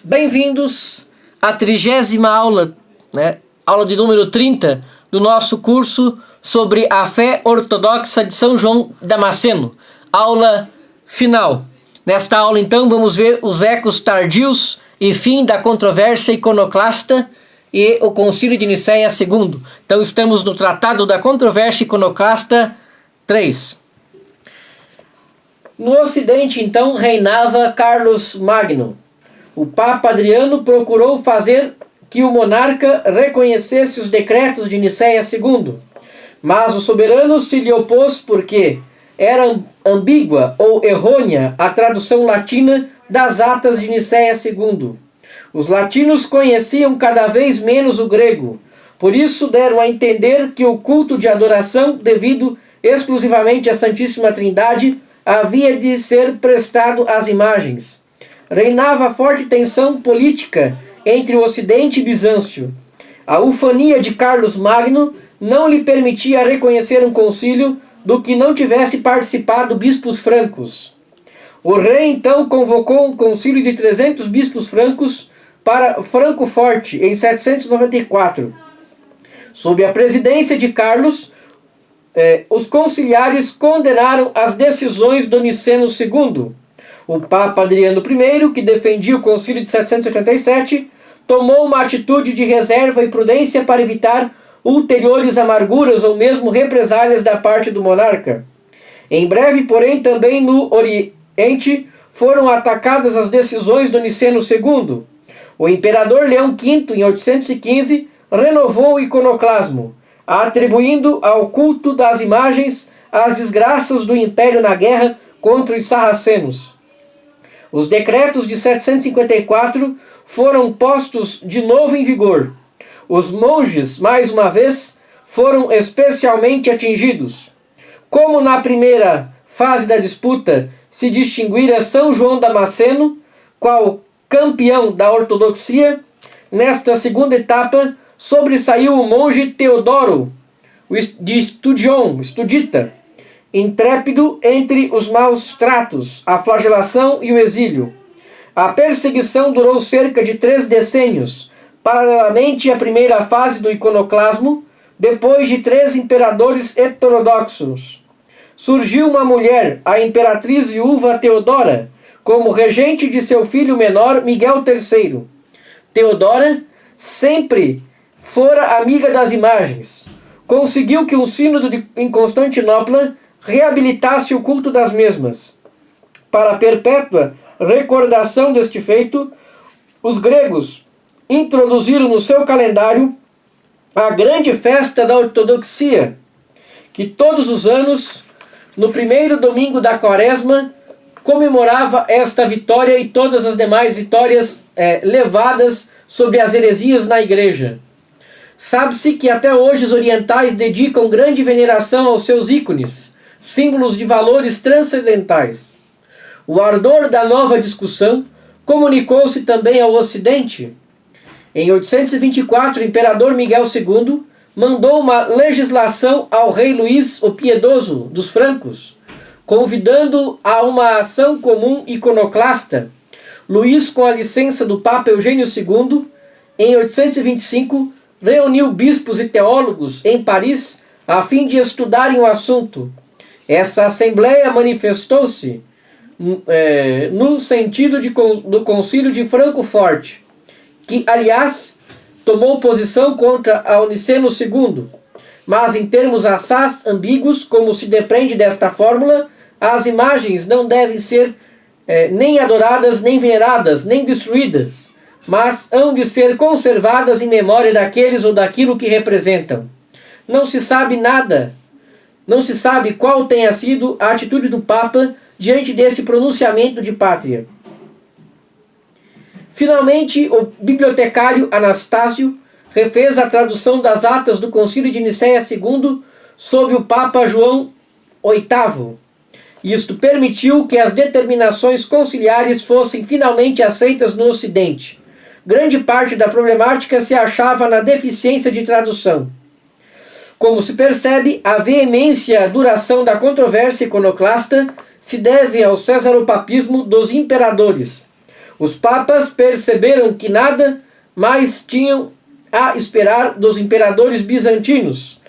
Bem-vindos à 30ª aula, aula de número 30 do nosso curso sobre a fé ortodoxa de São João Damasceno. Aula final. Nesta aula, então, vamos ver os ecos tardios e fim da controvérsia iconoclasta e o Concílio de Nicéia II. Então, estamos no Tratado da Controvérsia Iconoclasta 3. No Ocidente, então, reinava Carlos Magno. O Papa Adriano procurou fazer que o monarca reconhecesse os decretos de Nicéia II, mas o soberano se lhe opôs porque era ambígua ou errônea a tradução latina das atas de Nicéia II. Os latinos conheciam cada vez menos o grego, por isso deram a entender que o culto de adoração devido exclusivamente à Santíssima Trindade havia de ser prestado às imagens. Reinava forte tensão política entre o Ocidente e Bizâncio. A ufania de Carlos Magno não lhe permitia reconhecer um concílio do que não tivesse participado bispos francos. O rei então convocou um concílio de 300 bispos francos para Francoforte em 794. Sob a presidência de Carlos, os conciliares condenaram as decisões do Niceno II. O Papa Adriano I, que defendia o concílio de 787, tomou uma atitude de reserva e prudência para evitar ulteriores amarguras ou mesmo represálias da parte do monarca. Em breve, porém, também no Oriente foram atacadas as decisões do Niceno II. O imperador Leão V, em 815, renovou o iconoclasmo, atribuindo ao culto das imagens as desgraças do império na guerra contra os sarracenos. Os decretos de 754 foram postos de novo em vigor. Os monges, mais uma vez, foram especialmente atingidos. Como na primeira fase da disputa se distinguira São João Damasceno, qual campeão da ortodoxia, nesta segunda etapa sobressaiu o monge Teodoro, de Estudita, intrépido entre os maus tratos, a flagelação e o exílio. A perseguição durou cerca de 3 decênios, paralelamente à primeira fase do iconoclasmo, depois de 3 imperadores heterodoxos. Surgiu uma mulher, a imperatriz viúva Teodora, como regente de seu filho menor Miguel III. Teodora sempre fora amiga das imagens. Conseguiu que um sínodo em Constantinopla reabilitasse o culto das mesmas. Para a perpétua recordação deste feito, os gregos introduziram no seu calendário a grande festa da ortodoxia, que todos os anos, no primeiro domingo da Quaresma, comemorava esta vitória e todas as demais vitórias levadas sobre as heresias na igreja. Sabe-se que até hoje os orientais dedicam grande veneração aos seus ícones, símbolos de valores transcendentais. O ardor da nova discussão comunicou-se também ao Ocidente. Em 824, o imperador Miguel II mandou uma legislação ao rei Luís o Piedoso dos francos, convidando a uma ação comum iconoclasta. Luís, com a licença do Papa Eugênio II, em 825, reuniu bispos e teólogos em Paris a fim de estudarem o assunto. Essa assembleia manifestou-se no sentido do Concílio de Francoforte, que, aliás, tomou posição contra o Niceno II. Mas, em termos assaz ambíguos, como se depreende desta fórmula, as imagens não devem ser nem adoradas, nem veneradas, nem destruídas, mas hão de ser conservadas em memória daqueles ou daquilo que representam. Não se sabe nada. Não se sabe qual tenha sido a atitude do Papa diante desse pronunciamento de pátria. Finalmente, o bibliotecário Anastácio refez a tradução das atas do Concílio de Nicéia II sob o Papa João VIII. Isto permitiu que as determinações conciliares fossem finalmente aceitas no Ocidente. Grande parte da problemática se achava na deficiência de tradução. Como se percebe, a veemência e a duração da controvérsia iconoclasta se deve ao cesaropapismo dos imperadores. Os papas perceberam que nada mais tinham a esperar dos imperadores bizantinos,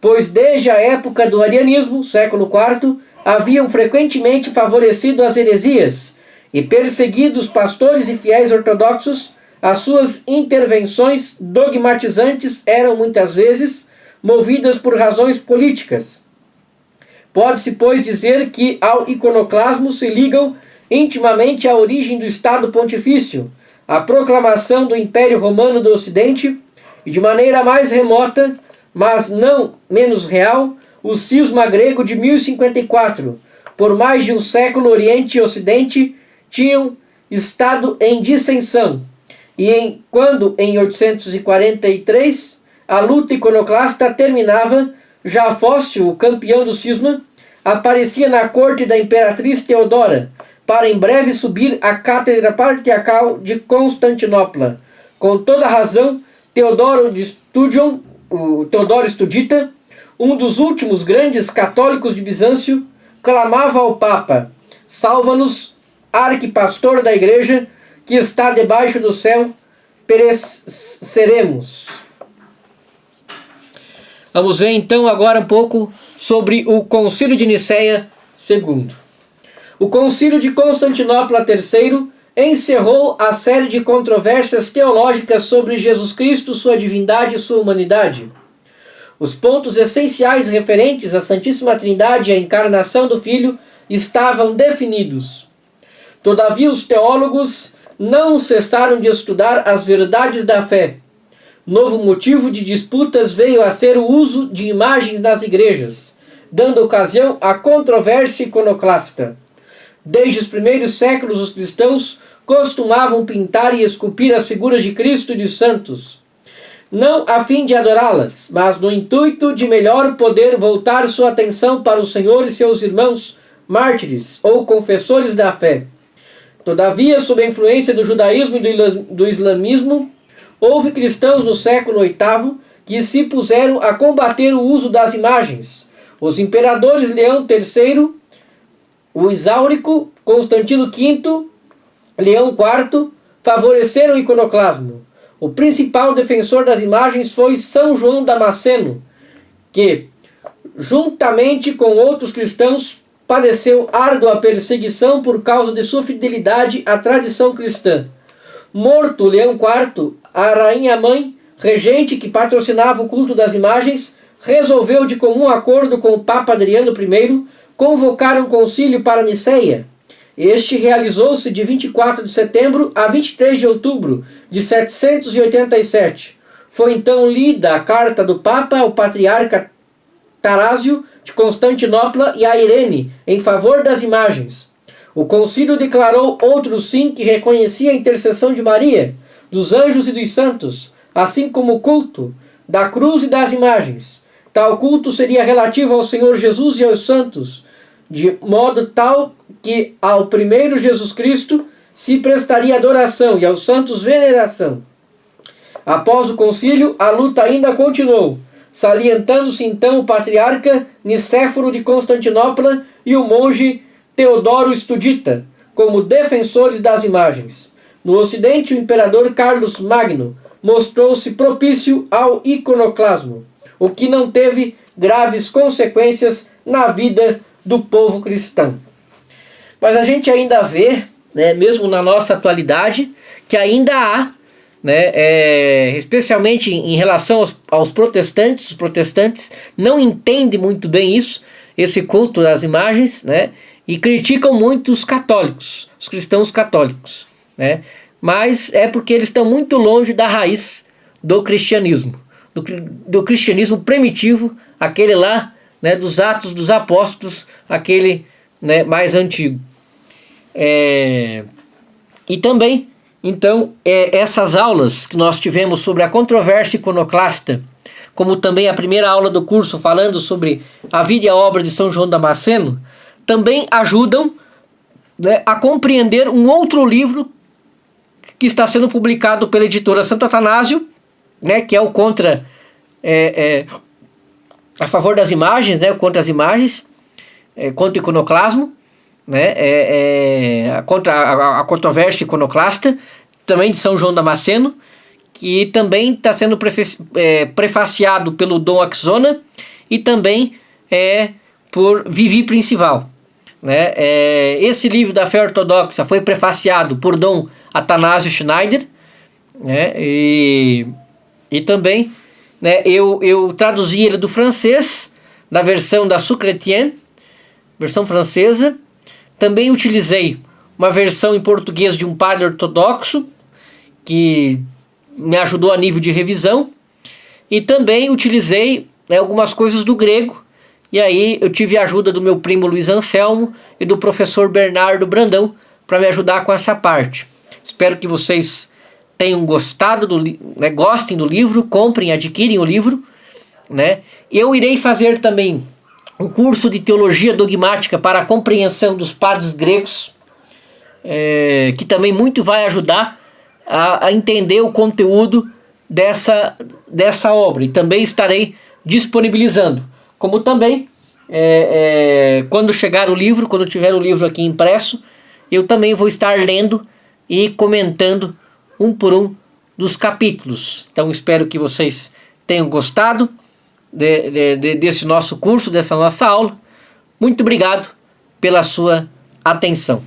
pois desde a época do arianismo, século IV, haviam frequentemente favorecido as heresias e perseguido os pastores e fiéis ortodoxos. As suas intervenções dogmatizantes eram muitas vezes movidas por razões políticas. Pode-se, pois, dizer que ao iconoclasmo se ligam intimamente a origem do Estado Pontifício, a proclamação do Império Romano do Ocidente e, de maneira mais remota, mas não menos real, o cisma grego de 1054. Por mais de um século, Oriente e Ocidente tinham estado em dissensão. Quando, em 843, a luta iconoclasta terminava, já Fócio, o campeão do cisma, aparecia na corte da imperatriz Teodora, para em breve subir à cátedra patriarcal de Constantinopla. Com toda razão, Teodoro Estudita, um dos últimos grandes católicos de Bizâncio, clamava ao Papa: salva-nos, arquipastor da Igreja, que está debaixo do céu, pereceremos. Vamos ver então agora um pouco sobre o Concílio de Nicéia II. O Concílio de Constantinopla III encerrou a série de controvérsias teológicas sobre Jesus Cristo, sua divindade e sua humanidade. Os pontos essenciais referentes à Santíssima Trindade e à encarnação do Filho estavam definidos. Todavia, os teólogos não cessaram de estudar as verdades da fé. Novo motivo de disputas veio a ser o uso de imagens nas igrejas, dando ocasião à controvérsia iconoclasta. Desde os primeiros séculos, os cristãos costumavam pintar e esculpir as figuras de Cristo e de santos, não a fim de adorá-las, mas no intuito de melhor poder voltar sua atenção para o Senhor e seus irmãos mártires ou confessores da fé. Todavia, sob a influência do judaísmo e do islamismo, houve cristãos no século VIII que se puseram a combater o uso das imagens. Os imperadores Leão III, o Exáurico, Constantino V, Leão IV, favoreceram o iconoclasmo. O principal defensor das imagens foi São João Damasceno, que, juntamente com outros cristãos, padeceu árdua perseguição por causa de sua fidelidade à tradição cristã. Morto Leão IV, a rainha-mãe, regente que patrocinava o culto das imagens, resolveu de comum acordo com o Papa Adriano I convocar um concílio para Nicéia. Este realizou-se de 24 de setembro a 23 de outubro de 787. Foi então lida a carta do Papa ao patriarca Tarásio de Constantinopla e a Irene em favor das imagens. O concílio declarou outro sim que reconhecia a intercessão de Maria, dos anjos e dos santos, assim como o culto da cruz e das imagens. Tal culto seria relativo ao Senhor Jesus e aos santos, de modo tal que ao primeiro Jesus Cristo se prestaria adoração e aos santos veneração. Após o concílio, a luta ainda continuou, salientando-se então o patriarca Nicéforo de Constantinopla e o monge Teodoro Estudita como defensores das imagens. No Ocidente, o imperador Carlos Magno mostrou-se propício ao iconoclasmo, o que não teve graves consequências na vida do povo cristão. Mas a gente ainda vê, mesmo na nossa atualidade, que ainda há, especialmente em relação aos protestantes, os protestantes não entendem muito bem isso, esse culto das imagens, e criticam muito os católicos, os cristãos católicos, mas é porque eles estão muito longe da raiz do cristianismo, do cristianismo primitivo, aquele lá, dos Atos dos Apóstolos, aquele mais antigo. E também, então, essas aulas que nós tivemos sobre a controvérsia iconoclasta, como também a primeira aula do curso falando sobre a vida e a obra de São João Damasceno, também ajudam a compreender um outro livro que está sendo publicado pela editora Santo Atanásio, que é o contra... a favor das imagens, contra as imagens, contra o iconoclasmo, né? A controvérsia iconoclasta, também de São João Damasceno, que também está sendo prefaciado pelo Dom Axona e também por Vivi Principal, né? Esse livro da Fé Ortodoxa foi prefaciado por Dom Atanásio Schneider, né? E também, né, eu traduzi ele do francês, da versão da Sucretienne, versão francesa. Também utilizei uma versão em português de um padre ortodoxo, que me ajudou a nível de revisão. E também utilizei, né, algumas coisas do grego. E aí eu tive a ajuda do meu primo Luiz Anselmo e do professor Bernardo Brandão para me ajudar com essa parte. Espero que vocês tenham gostado né, gostem do livro, comprem, adquirem o livro, né? Eu irei fazer também um curso de teologia dogmática para a compreensão dos padres gregos, que também muito vai ajudar a entender o conteúdo dessa obra, e também estarei disponibilizando. Como também, quando chegar o livro, quando tiver o livro aqui impresso, eu também vou estar lendo e comentando um por um dos capítulos. Então espero que vocês tenham gostado desse nosso curso, dessa nossa aula. Muito obrigado pela sua atenção.